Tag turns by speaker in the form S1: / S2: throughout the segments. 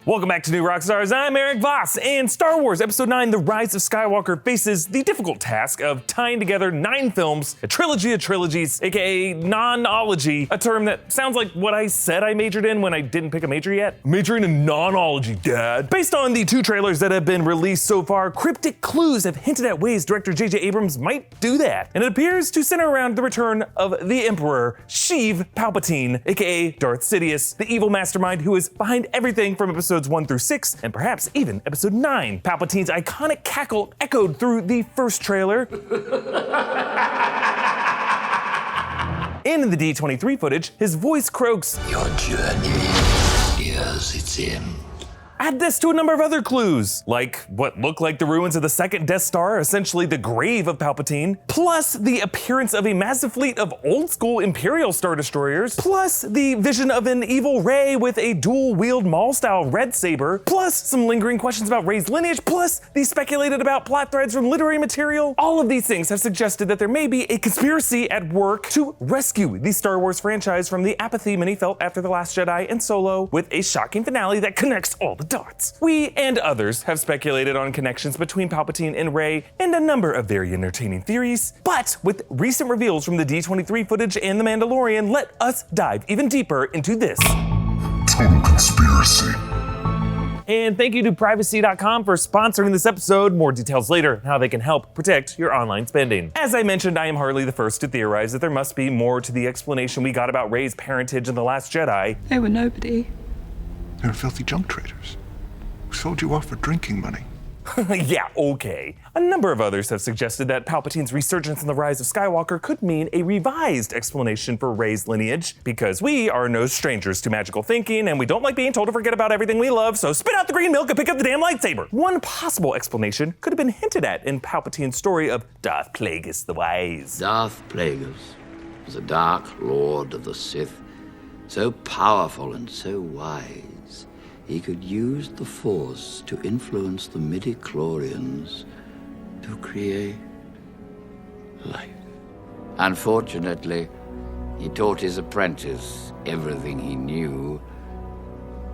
S1: Welcome back to New Rockstars. I'm Erik Voss, and Star Wars Episode 9, The Rise of Skywalker faces the difficult task of tying together 9 films, a trilogy of trilogies, aka nonology, a term that sounds like what I said I majored in when I didn't pick a major yet. Majoring in nonology, Dad. Based on the 2 trailers that have been released so far, cryptic clues have hinted at ways director J.J. Abrams might do that, and it appears to center around the return of the Emperor, Sheev Palpatine, aka Darth Sidious, the evil mastermind who is behind everything from episodes 1 through 6, and perhaps even episode 9. Palpatine's iconic cackle echoed through the first trailer. And in the D23 footage, his voice croaks,
S2: "Your journey is its end."
S1: Add this to a number of other clues, like what look like the ruins of the second Death Star, essentially the grave of Palpatine, plus the appearance of a massive fleet of old-school Imperial Star Destroyers, plus the vision of an Evil Rey with a dual-wield Maul-style red saber, plus some lingering questions about Rey's lineage, plus the speculated about plot threads from literary material. All of these things have suggested that there may be a conspiracy at work to rescue the Star Wars franchise from the apathy many felt after The Last Jedi and Solo, with a shocking finale that connects all the dots. We and others have speculated on connections between Palpatine and Rey and a number of very entertaining theories, but with recent reveals from the D23 footage and The Mandalorian, let us dive even deeper into this.
S3: Total conspiracy.
S1: And thank you to Privacy.com for sponsoring this episode. More details later on how they can help protect your online spending. As I mentioned, I am hardly the first to theorize that there must be more to the explanation we got about Rey's parentage in The Last Jedi.
S4: They were nobody.
S3: They were filthy junk traders who sold you off for drinking money.
S1: Yeah, okay. A number of others have suggested that Palpatine's resurgence in The Rise of Skywalker could mean a revised explanation for Rey's lineage, because we are no strangers to magical thinking and we don't like being told to forget about everything we love, so spit out the green milk and pick up the damn lightsaber. One possible explanation could have been hinted at in Palpatine's story of Darth Plagueis the Wise.
S2: Darth Plagueis was a dark lord of the Sith, so powerful and so wise. He could use the Force to influence the midi-chlorians to create life. Unfortunately, he taught his apprentice everything he knew.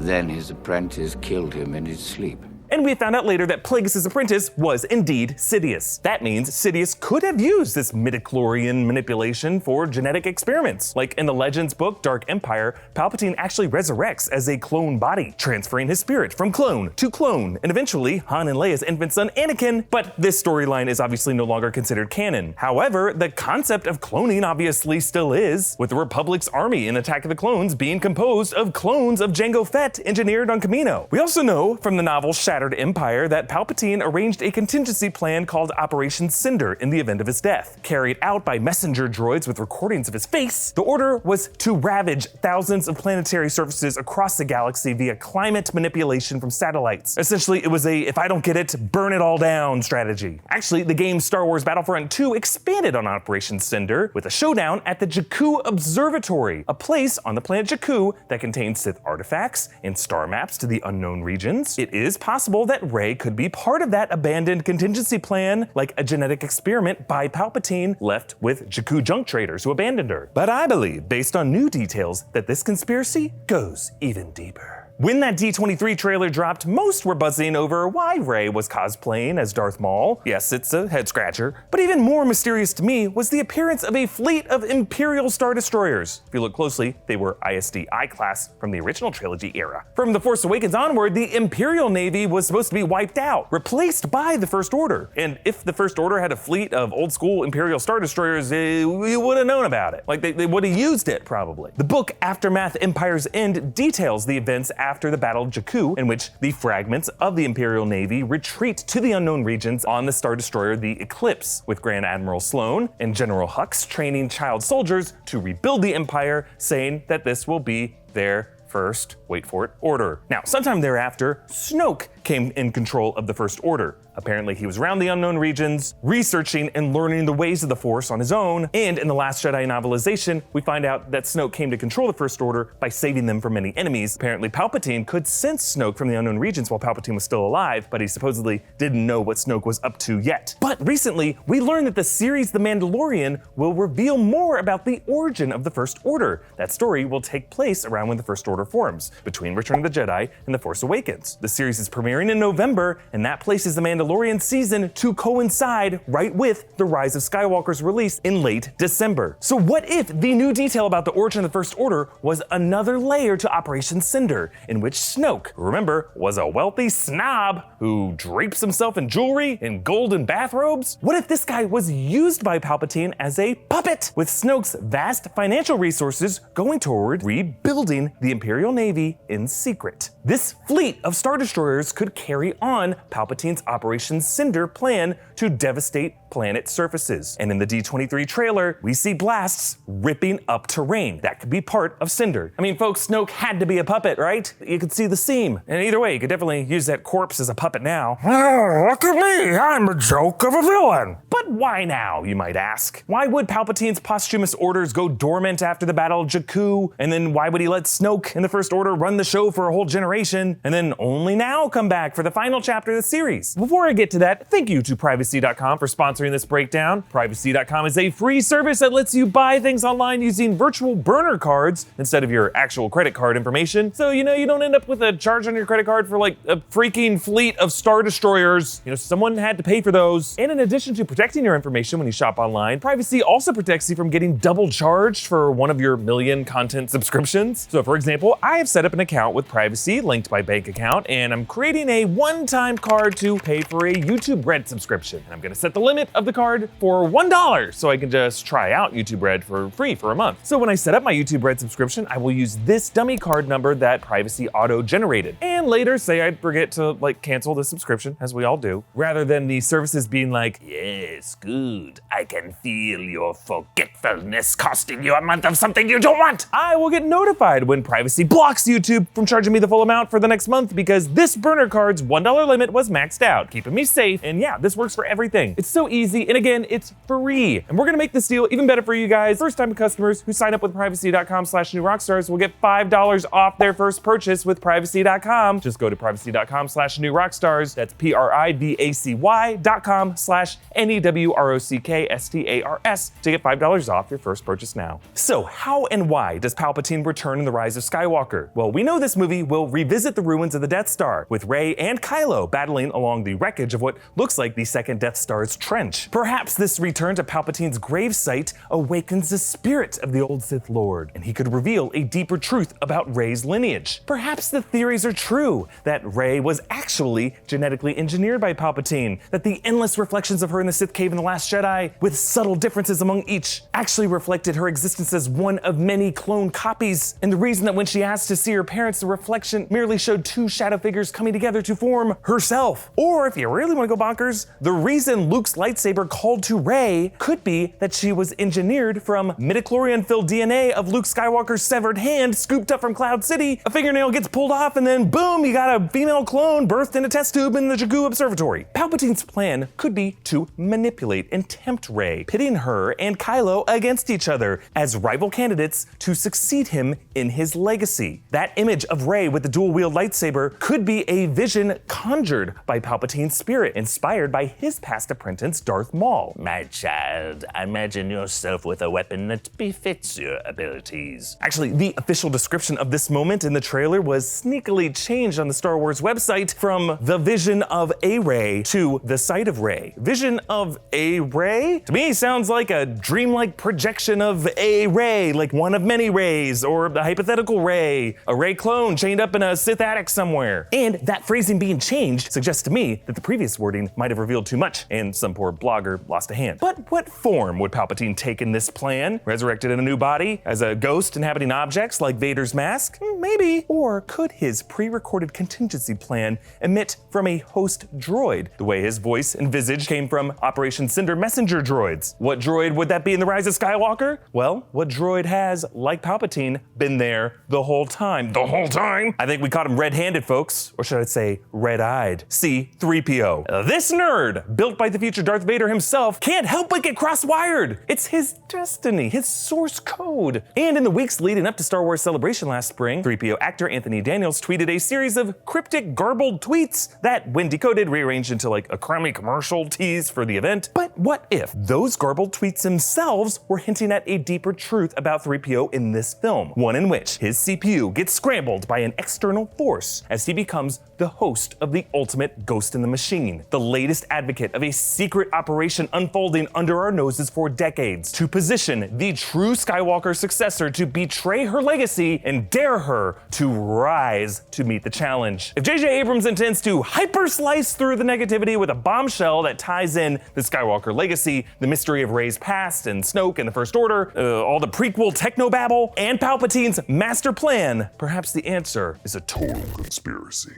S2: Then his apprentice killed him in his sleep.
S1: And we found out later that Plagueis' apprentice was indeed Sidious. That means Sidious could have used this midichlorian manipulation for genetic experiments. Like in the Legends book, Dark Empire, Palpatine actually resurrects as a clone body, transferring his spirit from clone to clone, and eventually Han and Leia's infant son Anakin. But this storyline is obviously no longer considered canon. However, the concept of cloning obviously still is, with the Republic's army in Attack of the Clones being composed of clones of Jango Fett engineered on Kamino. We also know from the novel Shattered Empire that Palpatine arranged a contingency plan called Operation Cinder in the event of his death. Carried out by messenger droids with recordings of his face, the order was to ravage thousands of planetary surfaces across the galaxy via climate manipulation from satellites. Essentially, it was a if I don't get it, burn it all down strategy. Actually, the game Star Wars Battlefront 2 expanded on Operation Cinder with a showdown at the Jakku Observatory, a place on the planet Jakku that contains Sith artifacts and star maps to the unknown regions. It is possible that Rey could be part of that abandoned contingency plan, like a genetic experiment by Palpatine left with Jakku junk traders who abandoned her. But I believe, based on new details, that this conspiracy goes even deeper. When that D23 trailer dropped, most were buzzing over why Rey was cosplaying as Darth Maul. Yes, it's a head scratcher. But even more mysterious to me was the appearance of a fleet of Imperial Star Destroyers. If you look closely, they were ISD I-class from the original trilogy era. From The Force Awakens onward, the Imperial Navy was supposed to be wiped out, replaced by the First Order. And if the First Order had a fleet of old school Imperial Star Destroyers, we would have known about it. Like they would have used it, probably. The book Aftermath Empire's End details the events after the Battle of Jakku, in which the fragments of the Imperial Navy retreat to the unknown regions on the Star Destroyer the Eclipse, with Grand Admiral Sloane and General Hux training child soldiers to rebuild the Empire, saying that this will be their first, wait for it, order. Now, sometime thereafter, Snoke came in control of the First Order. Apparently he was around the unknown regions, researching and learning the ways of the Force on his own, and in the Last Jedi novelization, we find out that Snoke came to control the First Order by saving them from many enemies. Apparently Palpatine could sense Snoke from the unknown regions while Palpatine was still alive, but he supposedly didn't know what Snoke was up to yet. But recently, we learned that the series The Mandalorian will reveal more about the origin of the First Order. That story will take place around when the First Order forms, between Return of the Jedi and The Force Awakens. The series is premiering in November, and that places The Mandalorian season to coincide right with the Rise of Skywalker's release in late December. So what if the new detail about the origin of the First Order was another layer to Operation Cinder, in which Snoke, remember, was a wealthy snob who drapes himself in jewelry and golden bathrobes? What if this guy was used by Palpatine as a puppet, with Snoke's vast financial resources going toward rebuilding the Imperial Navy in secret? This fleet of Star Destroyers could carry on Palpatine's Operation Cinder plan to devastate planet surfaces. And in the D23 trailer, we see blasts ripping up terrain. That could be part of Cinder. I mean, folks, Snoke had to be a puppet, right? You could see the seam. And either way, you could definitely use that corpse as a puppet now. Oh, look at me, I'm a joke of a villain. But why now, you might ask? Why would Palpatine's posthumous orders go dormant after the Battle of Jakku? And then why would he let Snoke and the First Order run the show for a whole generation, and then only now come back for the final chapter of the series? Before I get to that, thank you to Privacy.com for sponsoring this breakdown. Privacy.com is a free service that lets you buy things online using virtual burner cards instead of your actual credit card information. So, you don't end up with a charge on your credit card for like a freaking fleet of Star Destroyers. Someone had to pay for those. And in addition to protecting your information when you shop online, Privacy also protects you from getting double charged for one of your million content subscriptions. So for example, I have set up an account with Privacy linked by bank account, and I'm creating a one-time card to pay for a YouTube Red subscription. And I'm gonna set the limit of the card for $1 so I can just try out YouTube Red for free for a month. So when I set up my YouTube Red subscription, I will use this dummy card number that Privacy auto-generated. And later, say I forget to cancel the subscription, as we all do, rather than the services being like, yes, good, I can feel your forgetfulness costing you a month of something you don't want. I will get notified when Privacy blocks YouTube from charging me the full amount for the next month because this burner card's $1 limit was maxed out, keeping me safe. And yeah, this works for everything. It's so easy, and again, it's free. And we're gonna make this deal even better for you guys. First-time customers who sign up with privacy.com/newrockstars will get $5 off their first purchase with privacy.com. Just go to privacy.com/newrockstars. That's privacy.com/NEWROCKSTARS to get $5 off your first purchase now. So how and why does Palpatine return in The Rise of Skywalker? Well, we know this movie will revisit the ruins of the Death Star, with Rey and Kylo battling along the wreckage of what looks like the second Death Star's trench. Perhaps this return to Palpatine's gravesite awakens the spirit of the old Sith Lord, and he could reveal a deeper truth about Rey's lineage. Perhaps the theories are true, that Rey was actually genetically engineered by Palpatine, that the endless reflections of her in the Sith Cave in The Last Jedi, with subtle differences among each, actually reflected her existence as one of many clone copies, and the reason that when she asked to see her parents, the reflection merely showed two shadow figures coming together to form herself. Or if you really want to go bonkers, the reason Luke's lightsaber called to Rey could be that she was engineered from midichlorian-filled DNA of Luke Skywalker's severed hand scooped up from Cloud City. A fingernail gets pulled off and then boom, you got a female clone birthed in a test tube in the Jakku Observatory. Palpatine's plan could be to manipulate and tempt Rey, pitting her and Kylo against each other as rival candidates to succeed him in his legacy. That image of Rey with the dual-wield lightsaber could be a vision conjured by Palpatine's spirit, inspired by his past apprentice Darth Maul. My child, imagine yourself with a weapon that befits your abilities. Actually, the official description of this moment in the trailer was sneakily changed on the Star Wars website from the vision of a Rey to the sight of Rey. Vision of a Rey? To me, sounds like a dreamlike projection of a Rey, like one of many Reys, or the hypothetical Rey, a Rey clone chained up in a Sith attic somewhere. And that phrasing being changed suggests to me that the previous wording might have revealed too much, and some poor blogger lost a hand. But what form would Palpatine take in this plan? Resurrected in a new body? As a ghost inhabiting objects like Vader's mask? Maybe. Or could his pre-recorded contingency plan emit from a host droid, the way his voice and visage came from Operation Cinder messenger messenger droids. What droid would that be in The Rise of Skywalker? Well, what droid has, like Palpatine, been there the whole time? The whole time? I think we caught him red-handed, folks. Or should I say red-eyed? C-3PO. This nerd, built by the future Darth Vader himself, can't help but get cross-wired. It's his destiny, his source code. And in the weeks leading up to Star Wars Celebration last spring, 3PO actor Anthony Daniels tweeted a series of cryptic, garbled tweets that, when decoded, rearranged into like a crummy commercial tease for the event. But what if those garbled tweets themselves were hinting at a deeper truth about 3PO in this film? One in which his CPU gets scrambled by an external force as he becomes the host of the ultimate Ghost in the Machine, the latest advocate of a secret operation unfolding under our noses for decades to position the true Skywalker successor to betray her legacy and dare her to rise to meet the challenge. If J.J. Abrams intends to hyper-slice through the negativity with a bombshell that ties in the Skywalker legacy, the mystery of Rey's past and Snoke and the First Order, all the prequel technobabble, and Palpatine's master plan, perhaps the answer is a total conspiracy.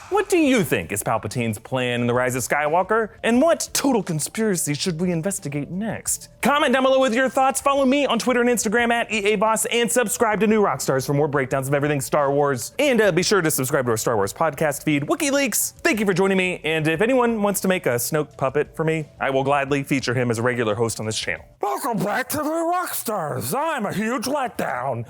S1: What do you think is Palpatine's plan in The Rise of Skywalker? And what total conspiracy should we investigate next? Comment down below with your thoughts, follow me on Twitter and Instagram at EA Voss, and subscribe to New Rockstars for more breakdowns of everything Star Wars. And be sure to subscribe to our Star Wars podcast feed, WikiLeaks. Thank you for joining me, and if anyone wants to make a Snoke puppet for me, I will gladly feature him as a regular host on this channel.
S4: Welcome back to the Rockstars. I'm a huge letdown.